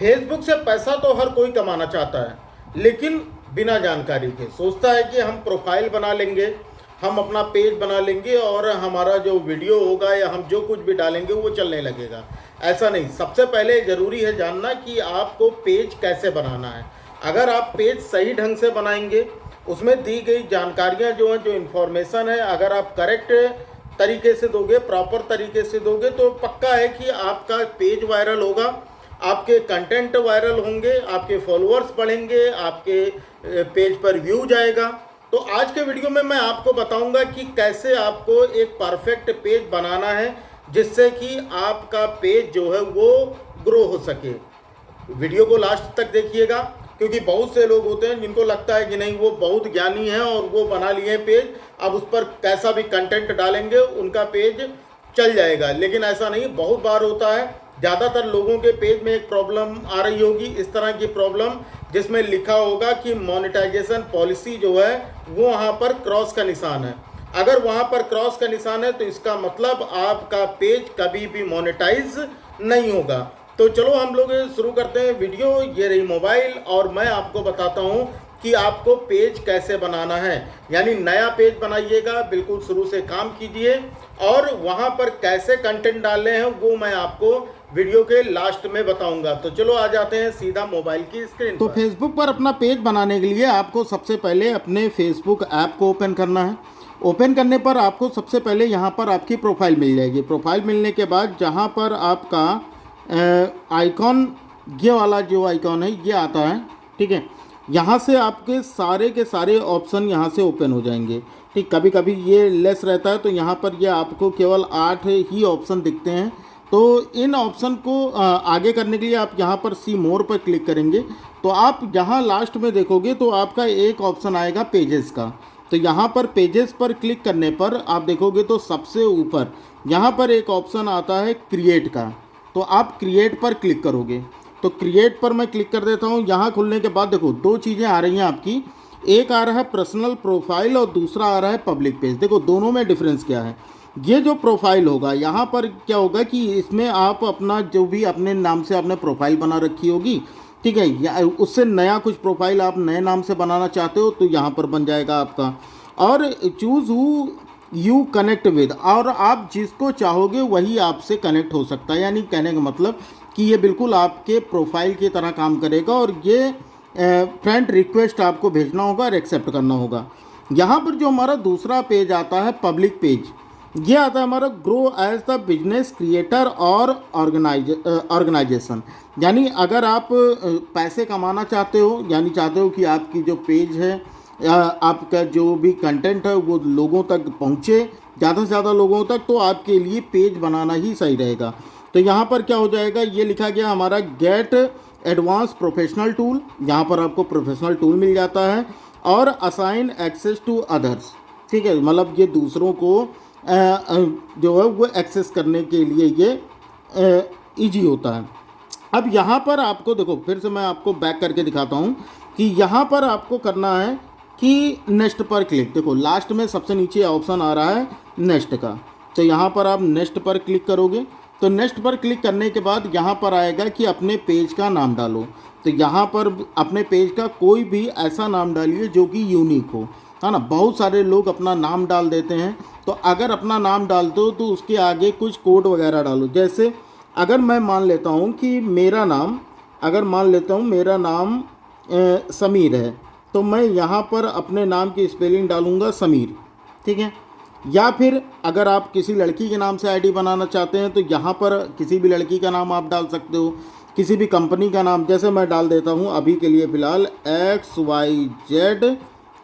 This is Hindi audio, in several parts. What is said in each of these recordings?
फेसबुक से पैसा तो हर कोई कमाना चाहता है, लेकिन बिना जानकारी के सोचता है कि हम प्रोफाइल बना लेंगे, हम अपना पेज बना लेंगे और हमारा जो वीडियो होगा या हम जो कुछ भी डालेंगे वो चलने लगेगा। ऐसा नहीं। सबसे पहले ज़रूरी है जानना कि आपको पेज कैसे बनाना है। अगर आप पेज सही ढंग से बनाएंगे, उसमें दी गई जानकारियाँ जो हैं, जो इन्फॉर्मेशन है, अगर आप करेक्ट तरीके से दोगे, प्रॉपर तरीके से दोगे, तो पक्का है कि आपका पेज वायरल होगा, आपके कंटेंट वायरल होंगे, आपके फॉलोअर्स बढ़ेंगे, आपके पेज पर व्यू जाएगा। तो आज के वीडियो में मैं आपको बताऊंगा कि कैसे आपको एक परफेक्ट पेज बनाना है, जिससे कि आपका पेज जो है वो ग्रो हो सके। वीडियो को लास्ट तक देखिएगा, क्योंकि बहुत से लोग होते हैं जिनको लगता है कि नहीं, वो बहुत ज्ञानी हैं और वो बना लिए पेज, अब उस पर कैसा भी कंटेंट डालेंगे उनका पेज चल जाएगा। लेकिन ऐसा नहीं, बहुत बार होता है। ज़्यादातर लोगों के पेज में एक प्रॉब्लम आ रही होगी, इस तरह की प्रॉब्लम, जिसमें लिखा होगा कि मोनेटाइजेशन पॉलिसी जो है वो वहाँ पर क्रॉस का निशान है। अगर वहाँ पर क्रॉस का निशान है तो इसका मतलब आपका पेज कभी भी मोनेटाइज नहीं होगा। तो चलो हम लोग शुरू करते हैं वीडियो। ये रही मोबाइल और मैं आपको बताता हूँ कि आपको पेज कैसे बनाना है। यानी नया पेज बनाइएगा, बिल्कुल शुरू से काम कीजिए, और वहाँ पर कैसे कंटेंट डालने हैं वो मैं आपको वीडियो के लास्ट में बताऊंगा। तो चलो आ जाते हैं सीधा मोबाइल की स्क्रीन तो पर। फेसबुक पर अपना पेज बनाने के लिए आपको सबसे पहले अपने फेसबुक ऐप को ओपन करना है। ओपन करने पर आपको सबसे पहले यहाँ पर आपकी प्रोफाइल मिल जाएगी। प्रोफाइल मिलने के बाद जहाँ पर आपका आइकॉन, ये वाला जो आइकॉन है ये आता है, ठीक है। यहाँ से आपके सारे के सारे ऑप्शन यहाँ से ओपन हो जाएंगे, ठीक। कभी कभी ये लेस रहता है तो यहाँ पर ये आपको केवल 8 ही ऑप्शन दिखते हैं। तो इन ऑप्शन को आगे करने के लिए आप यहाँ पर सी मोर पर क्लिक करेंगे तो आप यहाँ लास्ट में देखोगे तो आपका एक ऑप्शन आएगा पेजेस का। तो यहाँ पर पेजेस पर क्लिक करने पर आप देखोगे तो सबसे ऊपर यहाँ पर एक ऑप्शन आता है क्रिएट का। तो आप क्रिएट पर क्लिक करोगे। तो क्रिएट पर मैं क्लिक कर देता हूँ। यहाँ खुलने के बाद देखो दो चीज़ें आ रही हैं आपकी, एक आ रहा है पर्सनल प्रोफाइल और दूसरा आ रहा है पब्लिक पेज। देखो दोनों में डिफरेंस क्या है। ये जो प्रोफाइल होगा यहाँ पर क्या होगा कि इसमें आप अपना जो भी अपने नाम से आपने प्रोफाइल बना रखी होगी, ठीक है, या उससे नया कुछ प्रोफाइल आप नए नाम से बनाना चाहते हो तो यहाँ पर बन जाएगा आपका। और choose who you connect with, और आप जिसको चाहोगे वही आपसे कनेक्ट हो सकता है। यानी कहने का मतलब कि ये बिल्कुल आपके प्रोफाइल की तरह काम करेगा और ये फ्रेंड रिक्वेस्ट आपको भेजना होगा और एक्सेप्ट करना होगा। यहाँ पर जो हमारा दूसरा पेज आता है पब्लिक पेज, ये आता है हमारा grow as the business creator और ऑर्गेनाइजेशन। यानी अगर आप पैसे कमाना चाहते हो, यानी चाहते हो कि आपकी जो पेज है, आपका जो भी कंटेंट है वो लोगों तक पहुँचे, ज़्यादा से ज़्यादा लोगों तक, तो आपके लिए पेज बनाना ही सही रहेगा। तो यहाँ पर क्या हो जाएगा, ये लिखा गया हमारा गेट एडवांस प्रोफेशनल टूल। यहाँ पर आपको प्रोफेशनल टूल मिल जाता है, और असाइन एक्सेस टू अदर्स, ठीक है, मतलब ये दूसरों को जो है वो एक्सेस करने के लिए ये इजी होता है। अब यहाँ पर आपको देखो, फिर से मैं आपको बैक करके दिखाता हूँ कि यहाँ पर आपको करना है कि नेक्स्ट पर क्लिक। देखो लास्ट में सबसे नीचे ऑप्शन आ रहा है नेक्स्ट का। तो यहाँ पर आप नेक्स्ट पर क्लिक करोगे। तो नेक्स्ट पर क्लिक करने के बाद यहाँ पर आएगा कि अपने पेज का नाम डालो। तो यहाँ पर अपने पेज का कोई भी ऐसा नाम डालिए जो कि यूनिक हो, है ना। बहुत सारे लोग अपना नाम डाल देते हैं, तो अगर अपना नाम डालते हो तो उसके आगे कुछ कोड वगैरह डालो। जैसे अगर मैं मान लेता हूँ कि मेरा नाम, अगर मान लेता हूँ मेरा नाम समीर है, तो मैं यहाँ पर अपने नाम की स्पेलिंग डालूँगा समीर, ठीक है। या फिर अगर आप किसी लड़की के नाम से आईडी बनाना चाहते हैं तो यहाँ पर किसी भी लड़की का नाम आप डाल सकते हो, किसी भी कंपनी का नाम। जैसे मैं डाल देता हूँ अभी के लिए फ़िलहाल XYZ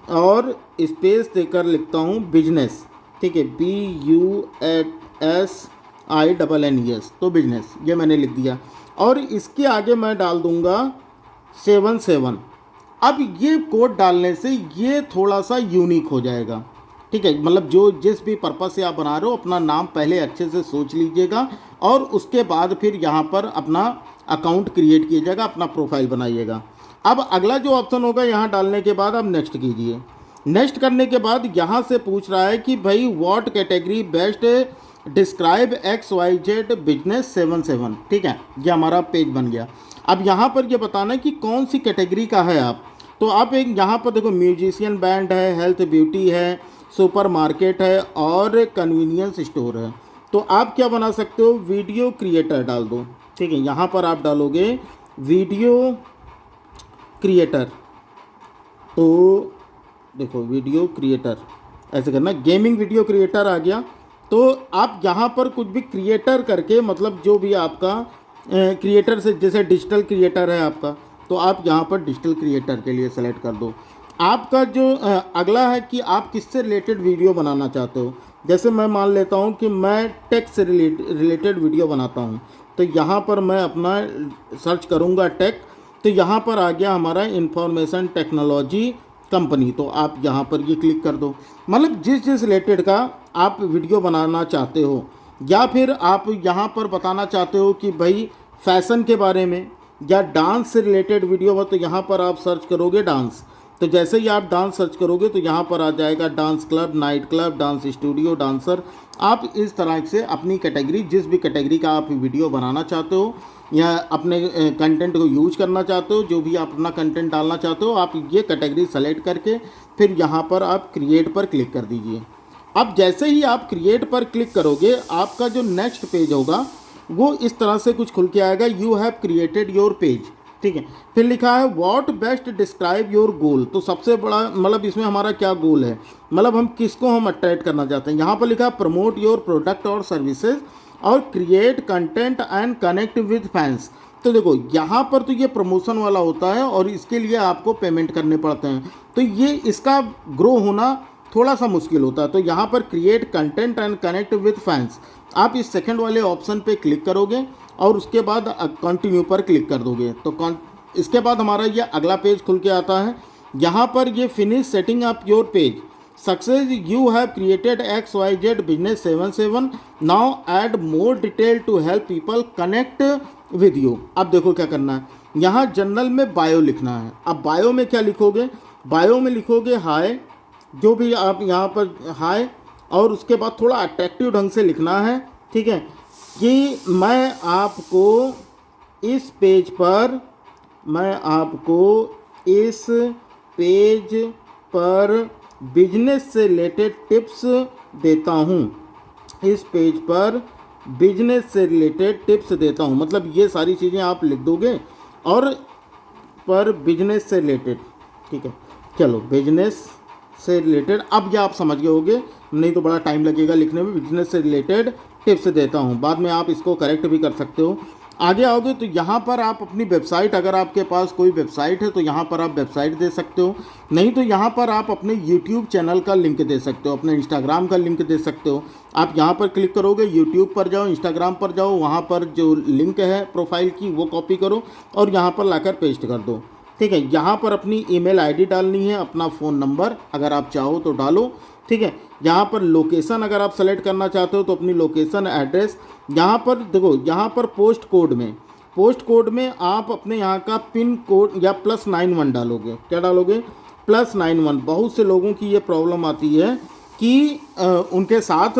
और स्पेस देकर लिखता हूँ बिजनेस, ठीक है, BUSINNES, तो बिजनेस ये मैंने लिख दिया। और इसके आगे मैं डाल दूँगा 77। अब ये कोड डालने से ये थोड़ा सा यूनिक हो जाएगा, ठीक है। मतलब जो जिस भी पर्पज़ से आप बना रहे हो, अपना नाम पहले अच्छे से सोच लीजिएगा और उसके बाद फिर यहाँ पर अपना अकाउंट क्रिएट कीजिएगा, अपना प्रोफाइल बनाइएगा। अब अगला जो ऑप्शन होगा यहाँ डालने के बाद आप नेक्स्ट कीजिए। नेक्स्ट करने के बाद यहाँ से पूछ रहा है कि भाई what category best describe XYZ business 77, ठीक है, ये हमारा पेज बन गया। अब यहाँ पर ये बताना है कि कौन सी कैटेगरी का है आप। तो आप एक यहाँ पर देखो म्यूजिशियन बैंड है, हेल्थ ब्यूटी है, सुपर मार्केट है और कन्वीनियंस स्टोर है। तो आप क्या बना सकते हो, वीडियो क्रिएटर डाल दो, ठीक है। यहाँ पर आप डालोगे वीडियो क्रिएटर, तो देखो वीडियो क्रिएटर ऐसे करना, गेमिंग वीडियो क्रिएटर आ गया। तो आप यहाँ पर कुछ भी क्रिएटर करके, मतलब जो भी आपका क्रिएटर से, जैसे डिजिटल क्रिएटर है आपका, तो आप यहाँ पर डिजिटल क्रिएटर के लिए सेलेक्ट कर दो। आपका जो अगला है कि आप किससे रिलेटेड वीडियो बनाना चाहते हो। जैसे मैं मान लेता हूँ कि मैं टेक से रिलेटेड वीडियो बनाता हूँ, तो यहाँ पर मैं अपना सर्च करूँगा टेक, तो यहाँ पर आ गया हमारा इंफॉर्मेशन टेक्नोलॉजी कंपनी। तो आप यहाँ पर ये क्लिक कर दो, मतलब जिस रिलेटेड का आप वीडियो बनाना चाहते हो, या फिर आप यहाँ पर बताना चाहते हो कि भाई फैशन के बारे में या डांस से रिलेटेड वीडियो हो, तो यहाँ पर आप सर्च करोगे डांस। तो जैसे ही आप डांस सर्च करोगे तो यहाँ पर आ जाएगा dance club, night club, dance studio, dancer. आप इस तरह से अपनी कैटेगरी, जिस भी कैटेगरी का आप वीडियो बनाना चाहते हो या अपने कंटेंट को यूज करना चाहते हो, जो भी आप अपना कंटेंट डालना चाहते हो, आप ये कैटेगरी सेलेक्ट करके फिर यहाँ पर आप क्रिएट पर क्लिक कर दीजिए। अब जैसे ही आप क्रिएट पर क्लिक करोगे, आपका जो नेक्स्ट पेज होगा वो इस तरह से कुछ खुल के आएगा, you have created your page, ठीक है। फिर लिखा है what best describe your goal. तो सबसे बड़ा मतलब इसमें हमारा क्या गोल है, मतलब हम किसको हम अट्रैक्ट करना चाहते हैं। यहाँ पर लिखा है प्रमोट योर प्रोडक्ट और सर्विसेज और create content and connect with fans. तो देखो यहाँ पर तो ये प्रमोशन वाला होता है और इसके लिए आपको पेमेंट करने पड़ते हैं, तो ये इसका ग्रो होना थोड़ा सा मुश्किल होता है। तो यहाँ पर create content and connect with fans, आप इस सेकंड वाले ऑप्शन पे क्लिक करोगे और उसके बाद कंटिन्यू पर क्लिक कर दोगे। तो इसके बाद हमारा ये अगला पेज खुल के आता है। यहाँ पर ये finish setting up your page success, you have created XYZ business 77, now add more detail to help people connect with you. अब देखो क्या करना है, यहाँ जनरल में बायो लिखना है। अब बायो में क्या लिखोगे, बायो में लिखोगे हाय, जो भी आप यहाँ पर हाय, और उसके बाद थोड़ा अट्रैक्टिव ढंग से लिखना है, ठीक है, कि मैं आपको इस पेज पर बिजनेस से रिलेटेड टिप्स देता हूँ, इस पेज पर बिजनेस से रिलेटेड टिप्स देता हूँ। मतलब ये सारी चीज़ें आप लिख दोगे और पर बिजनेस से रिलेटेड, ठीक है। चलो बिजनेस से रिलेटेड, अब ये आप समझ गए होगे, नहीं तो बड़ा टाइम लगेगा लिखने में। बिजनेस से रिलेटेड टिप्स देता हूँ, बाद में आप इसको करेक्ट भी कर सकते हो। आगे आओगे तो यहाँ पर आप अपनी वेबसाइट, अगर आपके पास कोई वेबसाइट है तो यहाँ पर आप वेबसाइट दे सकते हो, नहीं तो यहाँ पर आप अपने यूट्यूब चैनल का लिंक दे सकते हो, अपने इंस्टाग्राम का लिंक दे सकते हो। आप यहाँ पर क्लिक करोगे, यूट्यूब पर जाओ, इंस्टाग्राम पर जाओ, वहाँ पर जो लिंक है प्रोफाइल की वो कॉपी करो और यहाँ पर लाकर पेस्ट कर दो, ठीक है। यहाँ पर अपनी ईमेल आईडी डालनी है, अपना फ़ोन नंबर अगर आप चाहो तो डालो, ठीक है। यहाँ पर लोकेशन अगर आप सेलेक्ट करना चाहते हो तो अपनी लोकेशन एड्रेस, यहाँ पर देखो, यहाँ पर पोस्ट कोड में आप अपने यहाँ का पिन कोड या +91 डालोगे। क्या डालोगे, +91। बहुत से लोगों की ये प्रॉब्लम आती है कि उनके साथ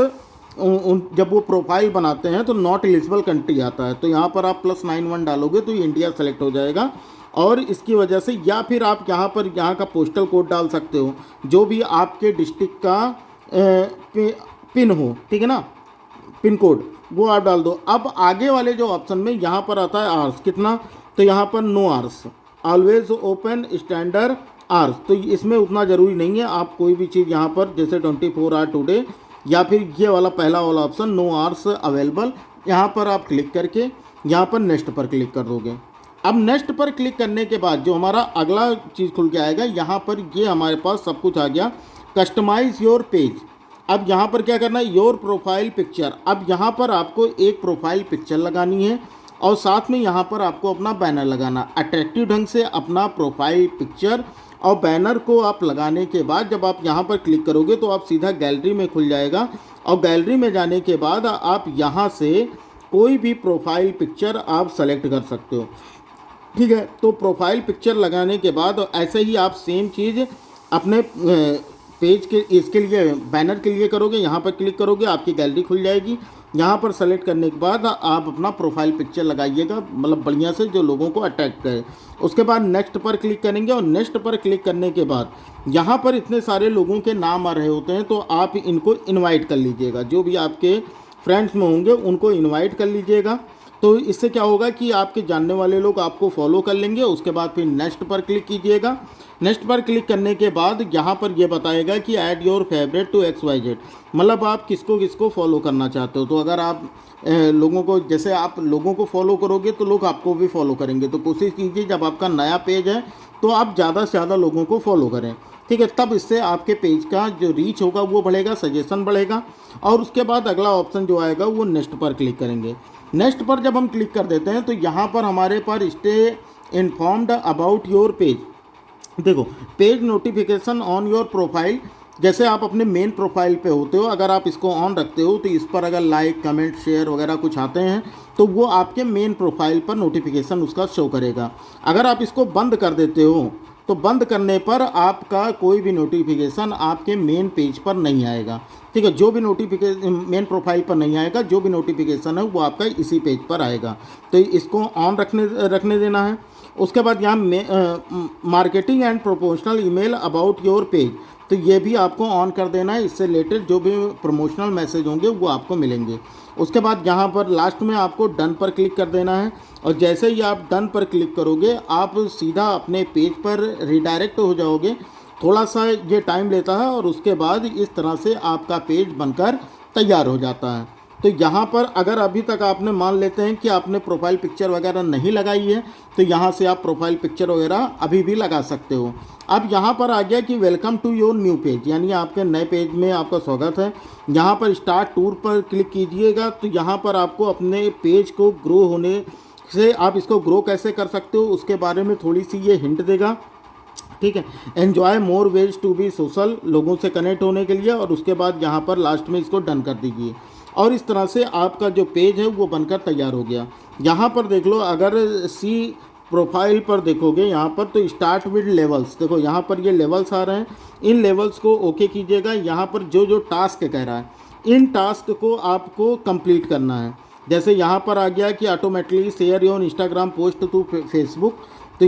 जब वो प्रोफाइल बनाते हैं तो नॉट एलिजिबल कंट्री आता है, तो यहाँ पर आप +91 डालोगे तो इंडिया सेलेक्ट हो जाएगा। और इसकी वजह से, या फिर आप यहाँ पर यहाँ का पोस्टल कोड डाल सकते हो, जो भी आपके डिस्ट्रिक्ट का पिन हो, ठीक है ना, पिन कोड वो आप डाल दो। अब आगे वाले जो ऑप्शन में यहाँ पर आता है आवर्स कितना, तो यहाँ पर no hours, always open standard hours, तो इसमें उतना ज़रूरी नहीं है। आप कोई भी चीज़ यहाँ पर जैसे 24 आवर टुडे, या फिर ये वाला पहला वाला ऑप्शन नो आवर्स अवेलेबल, यहाँ पर आप क्लिक करके यहाँ पर नेक्स्ट पर क्लिक कर दोगे। अब नेक्स्ट पर क्लिक करने के बाद जो हमारा अगला चीज़ खुल के आएगा, यहाँ पर ये हमारे पास सब कुछ आ गया, कस्टमाइज़ योर पेज। अब यहाँ पर क्या करना है, योर प्रोफाइल पिक्चर। अब यहाँ पर आपको एक प्रोफाइल पिक्चर लगानी है और साथ में यहाँ पर आपको अपना बैनर लगाना, अट्रैक्टिव ढंग से अपना प्रोफाइल पिक्चर और बैनर को आप लगाने के बाद जब आप यहाँ पर क्लिक करोगे तो आप सीधा गैलरी में खुल जाएगा, और गैलरी में जाने के बाद आप यहाँ से कोई भी प्रोफाइल पिक्चर आप सेलेक्ट कर सकते हो, ठीक है। तो प्रोफाइल पिक्चर लगाने के बाद ऐसे ही आप सेम चीज़ अपने पेज के इसके लिए बैनर के लिए करोगे, यहाँ पर क्लिक करोगे, आपकी गैलरी खुल जाएगी। यहाँ पर सेलेक्ट करने के बाद आप अपना प्रोफाइल पिक्चर लगाइएगा, मतलब बढ़िया से जो लोगों को अट्रैक्ट करे। उसके बाद नेक्स्ट पर क्लिक करेंगे और नेक्स्ट पर क्लिक करने के बाद यहाँ पर इतने सारे लोगों के नाम आ रहे होते हैं, तो आप इनको इनवाइट कर लीजिएगा। जो भी आपके फ्रेंड्स में होंगे उनको इनवाइट कर लीजिएगा। तो इससे क्या होगा कि आपके जानने वाले लोग आपको फॉलो कर लेंगे। उसके बाद फिर नेक्स्ट पर क्लिक कीजिएगा। नेक्स्ट पर क्लिक करने के बाद यहाँ पर ये बताएगा कि add your favourite to XYZ, मतलब आप किसको किसको फॉलो करना चाहते हो। तो अगर आप लोगों को, जैसे आप लोगों को फॉलो करोगे तो लोग आपको भी फॉलो करेंगे। तो कोशिश कीजिए जब आपका नया पेज है तो आप ज़्यादा से ज़्यादा लोगों को फॉलो करें, ठीक है। तब इससे आपके पेज का जो रीच होगा वो बढ़ेगा, सजेशन बढ़ेगा। और उसके बाद अगला ऑप्शन जो आएगा वो नेक्स्ट पर क्लिक करेंगे। नेक्स्ट पर जब हम क्लिक कर देते हैं तो यहाँ पर हमारे पर stay informed about your page, देखो page notification on your profile. जैसे आप अपने मेन प्रोफाइल पे होते हो, अगर आप इसको ऑन रखते हो तो इस पर अगर लाइक, कमेंट, शेयर वगैरह कुछ आते हैं तो वो आपके मेन प्रोफाइल पर नोटिफिकेशन उसका शो करेगा। अगर आप इसको बंद कर देते हो तो बंद करने पर आपका कोई भी नोटिफिकेशन आपके मेन पेज पर नहीं आएगा, ठीक है। जो भी नोटिफिकेशन मेन प्रोफाइल पर नहीं आएगा, जो भी नोटिफिकेशन है वो आपका इसी पेज पर आएगा। तो इसको ऑन रखने देना है। उसके बाद यहाँ marketing and promotional email about your page, तो ये भी आपको ऑन कर देना है। इससे रिलेटेड जो भी प्रमोशनल मैसेज होंगे वो आपको मिलेंगे। उसके बाद यहाँ पर लास्ट में आपको डन पर क्लिक कर देना है। और जैसे ही आप डन पर क्लिक करोगे आप सीधा अपने पेज पर रिडायरेक्ट हो जाओगे। थोड़ा सा ये टाइम लेता है और उसके बाद इस तरह से आपका पेज बनकर तैयार हो जाता है। तो यहाँ पर अगर अभी तक आपने मान लेते हैं कि आपने प्रोफाइल पिक्चर वगैरह नहीं लगाई है तो यहाँ से आप प्रोफाइल पिक्चर वगैरह अभी भी लगा सकते हो। अब यहाँ पर आ गया कि welcome to your new page, यानी आपके नए पेज में आपका स्वागत है। यहाँ पर स्टार्ट टूर पर क्लिक कीजिएगा तो यहाँ पर आपको अपने पेज को ग्रो होने से, आप इसको ग्रो कैसे कर सकते हो उसके बारे में थोड़ी सी ये हिंट देगा, ठीक है। Enjoy more ways to be social, लोगों से कनेक्ट होने के लिए। और उसके बाद यहाँ पर लास्ट में इसको डन कर दीजिए और इस तरह से आपका जो पेज है वो बनकर तैयार हो गया। यहाँ पर देख लो, अगर सी प्रोफाइल पर देखोगे यहाँ पर तो स्टार्ट विद लेवल्स, देखो यहाँ पर ये लेवल्स आ रहे हैं। इन लेवल्स को ओके कीजिएगा। यहाँ पर जो जो टास्क कह रहा है इन टास्क को आपको कंप्लीट करना है। जैसे यहाँ पर आ गया कि automatically share your Instagram post to Facebook, तो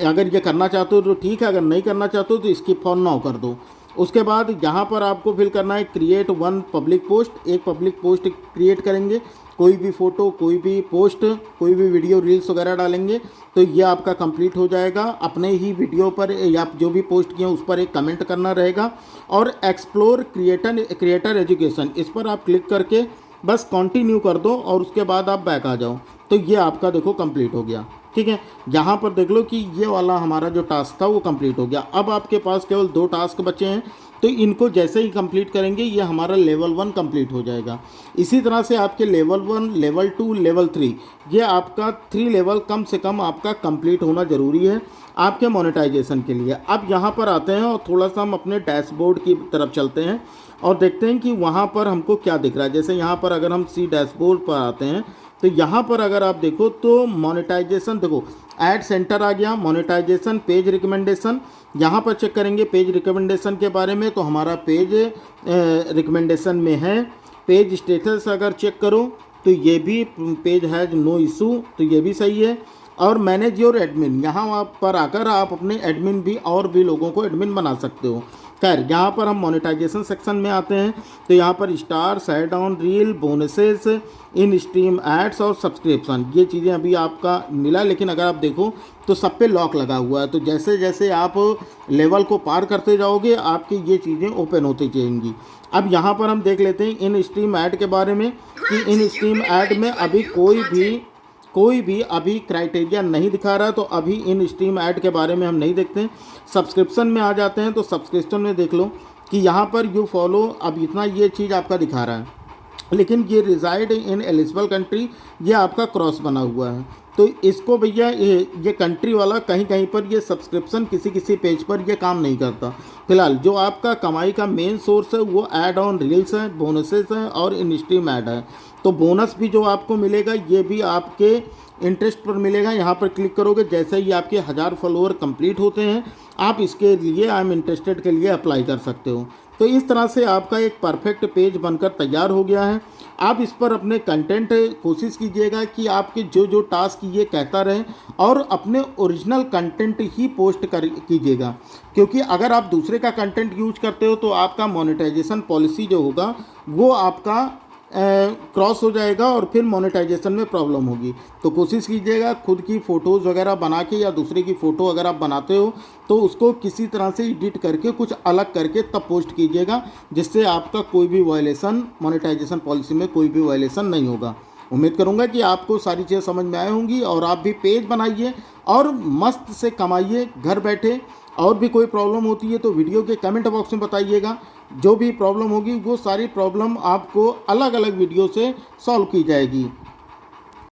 अगर ये करना चाहते हो तो ठीक है, अगर नहीं करना चाहते हो तो स्किप फॉर नाउ कर दो। उसके बाद यहाँ पर आपको फिल करना है क्रिएट वन पब्लिक पोस्ट, एक पब्लिक पोस्ट क्रिएट करेंगे। कोई भी फ़ोटो, कोई भी पोस्ट, कोई भी वीडियो, रील्स वगैरह डालेंगे तो ये आपका कंप्लीट हो जाएगा। अपने ही वीडियो पर या जो भी पोस्ट किए उस पर एक कमेंट करना रहेगा। और एक्सप्लोर क्रिएटर एजुकेशन, इस पर आप क्लिक करके बस कंटिन्यू कर दो और उसके बाद आप बैक आ जाओ। तो ये आपका देखो कंप्लीट हो गया, ठीक है। यहाँ पर देख लो कि ये वाला हमारा जो टास्क था वो कंप्लीट हो गया। अब आपके पास केवल 2 टास्क बचे हैं, तो इनको जैसे ही कंप्लीट करेंगे ये हमारा लेवल 1 कंप्लीट हो जाएगा। इसी तरह से आपके लेवल 1, लेवल 2, लेवल 3, ये आपका 3 लेवल कम से कम आपका कंप्लीट होना ज़रूरी है आपके मोनेटाइजेशन के लिए। अब यहाँ पर आते हैं और थोड़ा सा हम अपने डैशबोर्ड की तरफ चलते हैं और देखते हैं कि वहाँ पर हमको क्या दिख रहा है। जैसे यहाँ पर अगर हम सी डैशबोर्ड पर आते हैं तो यहाँ पर अगर आप देखो तो मोनेटाइजेशन, देखो ऐड सेंटर आ गया, मोनेटाइजेशन, पेज रिकमेंडेशन। यहाँ पर चेक करेंगे पेज रिकमेंडेशन के बारे में तो हमारा पेज रिकमेंडेशन में है। पेज स्टेटस अगर चेक करो तो ये भी पेज हैज़ नो इशू, तो ये भी सही है। और मैनेज योर एडमिन, यहाँ पर आकर आप अपने एडमिन भी और भी लोगों को एडमिन बना सकते हो। खैर यहाँ पर हम मोनेटाइजेशन सेक्शन में आते हैं तो यहाँ पर star, side on reel, bonuses, in stream ads और सब्सक्रिप्शन, ये चीज़ें अभी आपका मिला। लेकिन अगर आप देखो तो सब पे लॉक लगा हुआ है। तो जैसे जैसे आप लेवल को पार करते जाओगे आपकी ये चीज़ें ओपन होती जाएंगी। अब यहाँ पर हम देख लेते हैं इन स्ट्रीम ऐड के बारे में कि इन स्ट्रीम ऐड में अभी कोई भी अभी क्राइटेरिया नहीं दिखा रहा, तो अभी इन स्ट्रीम ऐड के बारे में हम नहीं देखते हैं। सब्सक्रिप्शन में आ जाते हैं तो सब्सक्रिप्शन में देख लो कि यहाँ पर यू फॉलो, अब इतना ये चीज़ आपका दिखा रहा है, लेकिन ये रिजाइड इन एलिजिबल कंट्री, ये आपका क्रॉस बना हुआ है। तो इसको भैया ये कंट्री वाला कहीं कहीं पर ये सब्सक्रिप्शन किसी पेज पर ये काम नहीं करता। फिलहाल जो आपका कमाई का मेन सोर्स है वो ऐड ऑन रील्स है, बोनसेस हैं और इन स्ट्रीम ऐड है। तो बोनस भी जो आपको मिलेगा ये भी आपके इंटरेस्ट पर मिलेगा। यहाँ पर क्लिक करोगे, जैसे ही आपके 1000 फॉलोअर कंप्लीट होते हैं आप इसके लिए आई एम इंटरेस्टेड के लिए अप्लाई कर सकते हो। तो इस तरह से आपका एक परफेक्ट पेज बनकर तैयार हो गया है। आप इस पर अपने कंटेंट कोशिश कीजिएगा कि आपके जो जो टास्क ये कहता रहे और अपने ओरिजिनल कंटेंट ही पोस्ट कीजिएगा, क्योंकि अगर आप दूसरे का कंटेंट यूज करते हो तो आपका मोनेटाइजेशन पॉलिसी जो होगा वो आपका क्रॉस हो जाएगा और फिर मोनेटाइजेशन में प्रॉब्लम होगी। तो कोशिश कीजिएगा खुद की फ़ोटोज़ वगैरह बना के या दूसरे की फ़ोटो अगर आप बनाते हो तो उसको किसी तरह से एडिट करके कुछ अलग करके तब पोस्ट कीजिएगा, जिससे आपका कोई भी वायलेशन, मोनेटाइजेशन पॉलिसी में कोई भी वायलेशन नहीं होगा। उम्मीद करूंगा कि आपको सारी चीज़ें समझ में आई होंगी और आप भी पेज बनाइए और मस्त से कमाइए घर बैठे। और भी कोई प्रॉब्लम होती है तो वीडियो के कमेंट बॉक्स में बताइएगा। जो भी प्रॉब्लम होगी वो सारी प्रॉब्लम आपको अलग अलग वीडियो से सॉल्व की जाएगी।